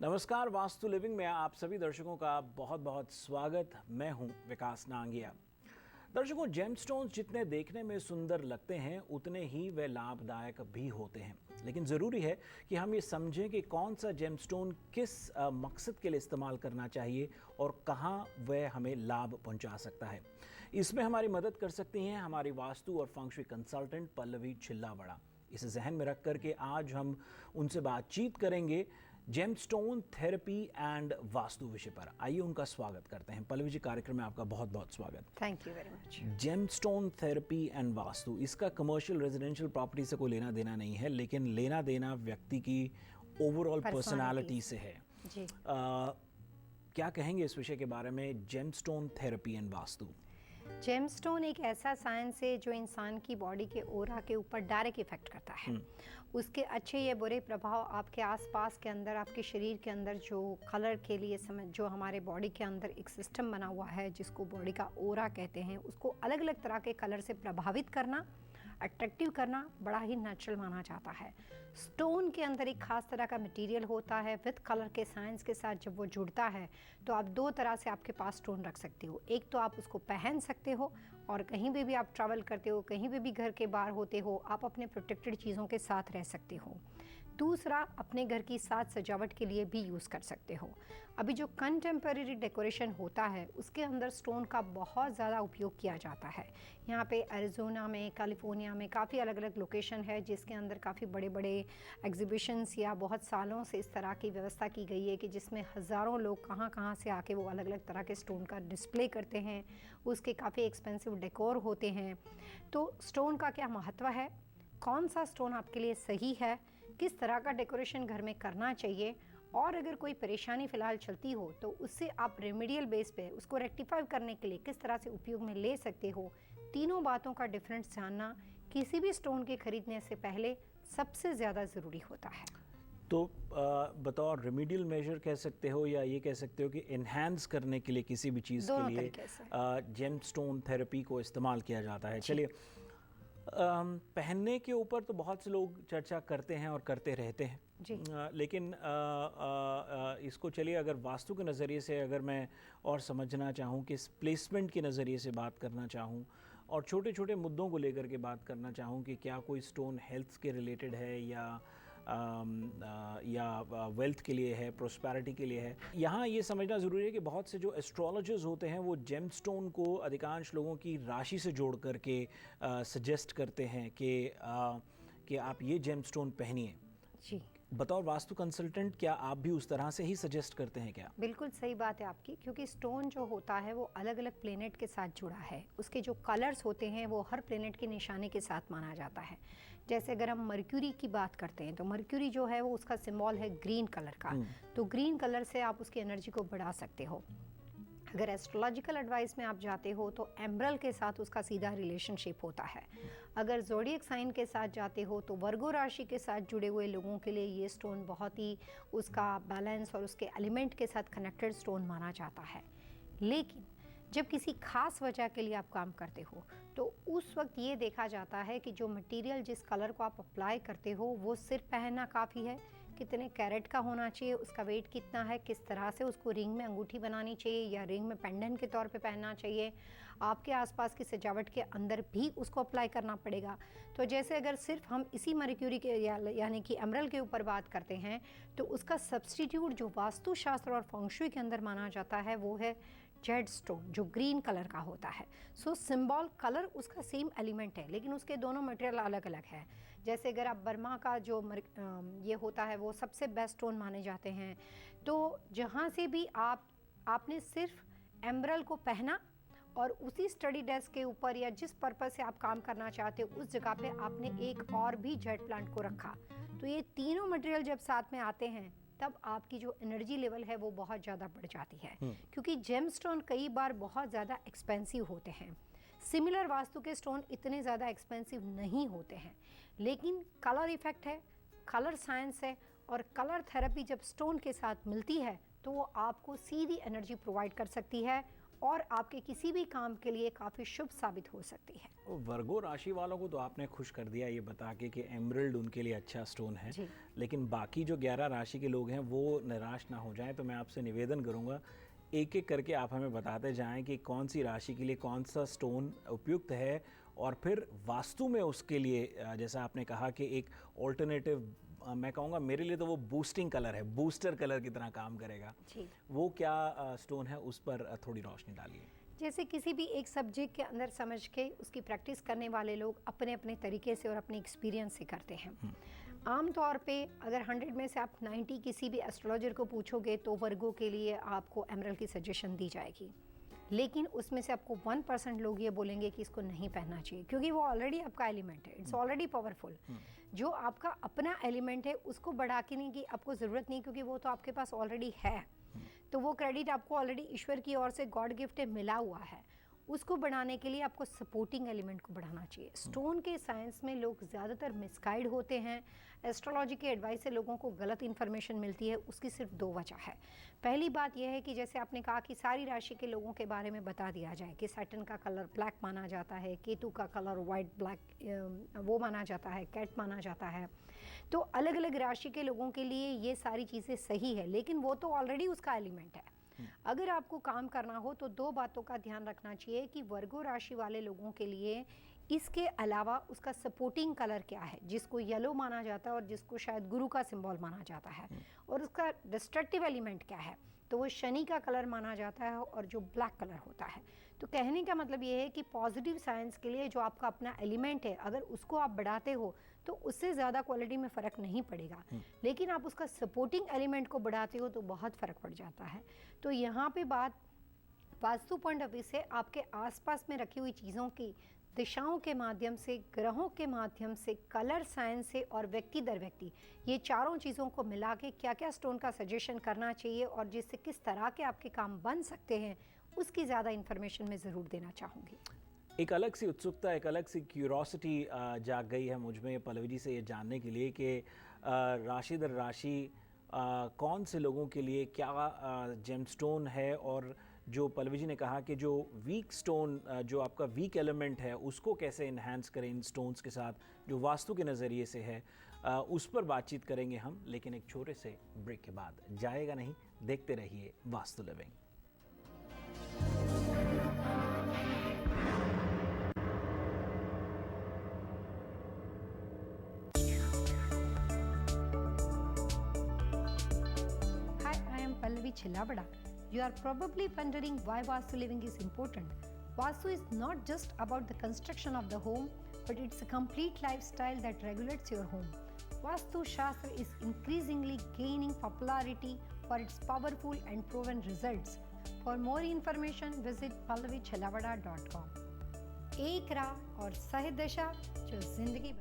नमस्कार, वास्तु लिविंग में आप सभी दर्शकों का बहुत बहुत स्वागत। मैं हूं विकास नांगिया। दर्शकों, जेमस्टोन्स जितने देखने में सुंदर लगते हैं उतने ही वे लाभदायक भी होते हैं, लेकिन ज़रूरी है कि हम ये समझें कि कौन सा जेमस्टोन किस मकसद के लिए इस्तेमाल करना चाहिए और कहाँ वह हमें लाभ पहुंचा सकता है। इसमें हमारी मदद कर सकती हैं हमारी वास्तु और फंक्शुई कंसल्टेंट पल्लवी छिल्लावड़ा। इसे जहन में रख कर के आज हम उनसे बातचीत करेंगे जेमस्टोन थेरेपी एंड वास्तु विषय पर। आइए उनका स्वागत करते हैं। पल्लवी जी, कार्यक्रम में आपका बहुत बहुत स्वागत। Thank you very much. Gemstone therapy and vastu, इसका कमर्शियल रेजिडेंशियल प्रॉपर्टी से कोई लेना देना नहीं है, लेकिन लेना देना व्यक्ति की ओवरऑल पर्सनालिटी से है जी। क्या कहेंगे इस विषय के बारे में, gemstone therapy and vastu? Gemstone एक ऐसा साइंस है जो इंसान की बॉडी के ओरा के ऊपर डायरेक्ट इफेक्ट करता है। उसके अच्छे या बुरे प्रभाव आपके आसपास के अंदर, आपके शरीर के अंदर जो कलर के लिए जो हमारे बॉडी के अंदर एक सिस्टम बना हुआ है जिसको बॉडी का ओरा कहते हैं, उसको अलग अलग तरह के कलर से प्रभावित करना, अट्रैक्टिव करना बड़ा ही नेचुरल माना जाता है। स्टोन के अंदर एक खास तरह का मटेरियल होता है, विद कलर के साइंस के साथ जब वो जुड़ता है तो आप दो तरह से आपके पास स्टोन रख सकते हो। एक तो आप उसको पहन सकते हो और कहीं भी आप ट्रैवल करते हो, कहीं भी घर के बाहर होते हो, आप अपने प्रोटेक्टेड चीज़ों के साथ रह सकते हो। दूसरा, अपने घर की साज सजावट के लिए भी यूज़ कर सकते हो। अभी जो कंटेम्परेरी डेकोरेशन होता है उसके अंदर स्टोन का बहुत ज़्यादा उपयोग किया जाता है। यहाँ पे एरिज़ोना में, कैलिफोर्निया में काफ़ी अलग अलग लोकेशन है जिसके अंदर काफ़ी बड़े बड़े एग्जीबिशंस या बहुत सालों से इस तरह की व्यवस्था की गई है कि जिसमें हज़ारों लोग कहाँ कहाँ से आके वो अलग अलग तरह के स्टोन का डिस्प्ले करते हैं। उसके काफ़ी एक्सपेंसिव डेकोर होते हैं। तो स्टोन का क्या महत्व है, कौन सा स्टोन आपके लिए सही है, किस तरह का डेकोरेशन घर में करना चाहिए, और अगर कोई परेशानी फ़िलहाल चलती हो तो उससे आप रेमेडियल बेस पे उसको रेक्टिफाई करने के लिए किस तरह से उपयोग में ले सकते हो, तीनों बातों का डिफरेंस जानना किसी भी स्टोन के खरीदने से पहले सबसे ज़्यादा ज़रूरी होता है। तो बतौर रेमेडियल मेजर कह सकते हो या ये कह सकते हो कि एनहांस करने के लिए किसी भी चीज़ के लिए जेमस्टोन थेरेपी को इस्तेमाल किया जाता है। चलिए, पहनने के ऊपर तो बहुत से लोग चर्चा करते हैं और करते रहते हैं जी। लेकिन इसको चलिए अगर वास्तु के नज़रिए से अगर मैं और समझना चाहूँ कि प्लेसमेंट के नज़रिए से बात करना चाहूँ और छोटे छोटे मुद्दों को लेकर के बात करना चाहूँ कि क्या कोई स्टोन हेल्थ के रिलेटेड है या वेल्थ के लिए है, प्रोस्पेरिटी के लिए है, यहाँ ये समझना ज़रूरी है कि बहुत से जो एस्ट्रोलॉजर्स होते हैं वो जेमस्टोन को अधिकांश लोगों की राशि से जोड़ करके सजेस्ट करते हैं कि आप ये जेमस्टोन पहनिए जी। बतौर वास्तु कंसल्टेंट क्या आप भी उस तरह से ही सजेस्ट करते हैं क्या? बिल्कुल सही बात है आपकी, क्योंकि स्टोन जो होता है वो अलग अलग प्लेनेट के साथ जुड़ा है। उसके जो कलर्स होते हैं वो हर प्लेनेट के निशाने के साथ माना जाता है। जैसे अगर हम मर्क्यूरी की बात करते हैं तो मर्क्यूरी जो है वो उसका सिंबल है ग्रीन कलर का, तो ग्रीन कलर से आप उसकी एनर्जी को बढ़ा सकते हो। अगर एस्ट्रोलॉजिकल एडवाइस में आप जाते हो तो एम्ब्रल के साथ उसका सीधा रिलेशनशिप होता है। अगर ज़ोडिएक साइन के साथ जाते हो तो वर्गो राशि के साथ जुड़े हुए लोगों के लिए ये स्टोन बहुत ही उसका बैलेंस और उसके एलिमेंट के साथ कनेक्टेड स्टोन माना जाता है। लेकिन जब किसी खास वजह के लिए आप काम करते हो तो उस वक्त ये देखा जाता है कि जो मटेरियल, जिस कलर को आप अप्लाई करते हो वो सिर्फ पहनना काफ़ी है, कितने कैरेट का होना चाहिए, उसका वेट कितना है, किस तरह से उसको रिंग में अंगूठी बनानी चाहिए या रिंग में पेंडेंट के तौर पे पहनना चाहिए, आपके आसपास की सजावट के अंदर भी उसको अप्लाई करना पड़ेगा। तो जैसे अगर सिर्फ हम इसी मर्क्यूरी के यानी कि एमरल्ड के ऊपर बात करते हैं तो उसका सब्स्टिट्यूट जो वास्तुशास्त्र और फेंगशुई के अंदर माना जाता है वो है जेड स्टोन, जो ग्रीन कलर का होता है। सो सिंबल कलर उसका सेम एलिमेंट है लेकिन उसके दोनों मटेरियल अलग अलग है। जैसे अगर आप बर्मा का जो ये होता है वो सबसे बेस्ट स्टोन माने जाते हैं। तो जहाँ से भी आपने सिर्फ एम्ब्रल को पहना और उसी स्टडी डेस्क के ऊपर या जिस पर्पज़ से आप काम करना चाहते हो उस जगह पे आपने एक और भी जेड प्लांट को रखा, तो ये तीनों मटेरियल जब साथ में आते हैं तब आपकी जो एनर्जी लेवल है वो बहुत ज़्यादा बढ़ जाती है। क्योंकि जेमस्टोन कई बार बहुत ज़्यादा एक्सपेंसिव होते हैं। सिमिलर वास्तु के स्टोन इतने ज़्यादा एक्सपेंसिव नहीं होते हैं, लेकिन कलर इफेक्ट है, कलर साइंस है और कलर थेरेपी जब स्टोन के साथ मिलती है तो वो आपको सीधी एनर्जी प्रोवाइड कर सकती है और आपके किसी भी काम के लिए काफ़ी शुभ साबित हो सकती है। वर्गो राशि वालों को तो आपने खुश कर दिया ये बता के कि एमरल्ड उनके लिए अच्छा स्टोन है, जी। लेकिन बाकी जो 11 राशि के लोग हैं वो निराश ना हो जाएं। तो मैं आपसे निवेदन करूंगा, एक एक करके आप हमें बताते जाएं कि कौन सी राशि के लिए कौन सा स्टोन उपयुक्त है, और फिर वास्तु में उसके लिए जैसा आपने कहा कि एक ऑल्टरनेटिव, मैं कहूँगा मेरे लिए तो वो बूस्टिंग कलर है, बूस्टर कलर की तरह काम करेगा। जी। वो क्या स्टोन है, उस पर थोड़ी रोशनी डालिए। जैसे किसी भी एक सब्जेक्ट के अंदर समझ के उसकी प्रैक्टिस करने वाले लोग अपने अपने तरीके से और अपने एक्सपीरियंस से करते हैं। आम तौर पे अगर 100 में से आप 90 किसी भी एस्ट्रोलॉजर को पूछोगे तो वर्गो के लिए आपको एमरल्ड की सजेशन दी जाएगी, लेकिन उसमें से आपको 1% लोग ये बोलेंगे कि इसको नहीं पहनना चाहिए, क्योंकि वो ऑलरेडी आपका एलिमेंट है, इट्स ऑलरेडी पावरफुल। जो आपका अपना एलिमेंट है उसको बढ़ा के नहीं की आपको ज़रूरत नहीं, क्योंकि वो तो आपके पास ऑलरेडी है, तो वो क्रेडिट आपको ऑलरेडी ईश्वर की ओर से गॉड गिफ्ट मिला हुआ है। उसको बढ़ाने के लिए आपको सपोर्टिंग एलिमेंट को बढ़ाना चाहिए। स्टोन के साइंस में लोग ज़्यादातर मिसगाइड होते हैं, एस्ट्रोलॉजी के एडवाइस से लोगों को गलत इन्फॉर्मेशन मिलती है। उसकी सिर्फ 2 वजह है। पहली बात यह है कि जैसे आपने कहा कि सारी राशि के लोगों के बारे में बता दिया जाए कि सैटर्न का कलर ब्लैक माना जाता है, केतु का कलर वाइट ब्लैक वो माना जाता है, कैट माना जाता है। तो अलग अलग राशि के लोगों के लिए ये सारी चीज़ें सही है, लेकिन वो तो ऑलरेडी उसका एलिमेंट है। अगर आपको काम करना हो तो 2 बातों का ध्यान रखना चाहिए कि वर्गो राशि वाले लोगों के लिए इसके अलावा उसका सपोर्टिंग कलर क्या है, जिसको येलो माना जाता है और जिसको शायद गुरु का सिंबल माना जाता है, और उसका डिस्ट्रक्टिव एलिमेंट क्या है, तो वो शनि का कलर माना जाता है और जो ब्लैक कलर होता है। तो कहने का मतलब ये है कि पॉजिटिव साइंस के लिए जो आपका अपना एलिमेंट है, अगर उसको आप बढ़ाते हो तो उससे ज़्यादा क्वालिटी में फ़र्क नहीं पड़ेगा, लेकिन आप उसका सपोर्टिंग एलिमेंट को बढ़ाते हो तो बहुत फ़र्क पड़ जाता है। तो यहाँ पे बात वास्तु पॉइंट ऑफ व्यू से आपके आसपास में रखी हुई चीज़ों की दिशाओं के माध्यम से, ग्रहों के माध्यम से, कलर साइंस से और व्यक्ति दर व्यक्ति, ये चारों चीज़ों को मिला के क्या क्या स्टोन का सजेशन करना चाहिए और जिससे किस तरह के आपके काम बन सकते हैं, उसकी ज़्यादा इन्फॉर्मेशन मैं ज़रूर देना चाहूँगी। एक अलग सी उत्सुकता, एक अलग सी क्यूरोसिटी जाग गई है मुझ में पल्लवी जी से ये जानने के लिए कि राशि दर राशि कौन से लोगों के लिए क्या जेमस्टोन है, और जो पल्लवी जी ने कहा कि जो वीक स्टोन, जो आपका वीक एलिमेंट है, उसको कैसे इन्हांस करें इन स्टोन्स के साथ जो वास्तु के नज़रिए से है, उस पर बातचीत करेंगे हम, लेकिन एक छोटे से ब्रेक के बाद। जाएगा नहीं, देखते रहिए vastu living. Hi, I am Pallavi Chillabada. You are probably wondering why Vastu living is important. Vastu is not just about the construction of the home, but it's a complete lifestyle that regulates your home. Vastu Shastra is increasingly gaining popularity for its powerful and proven results. For more information, visit pallavichilabada.com. एक राह और सही दिशा जो जिंदगी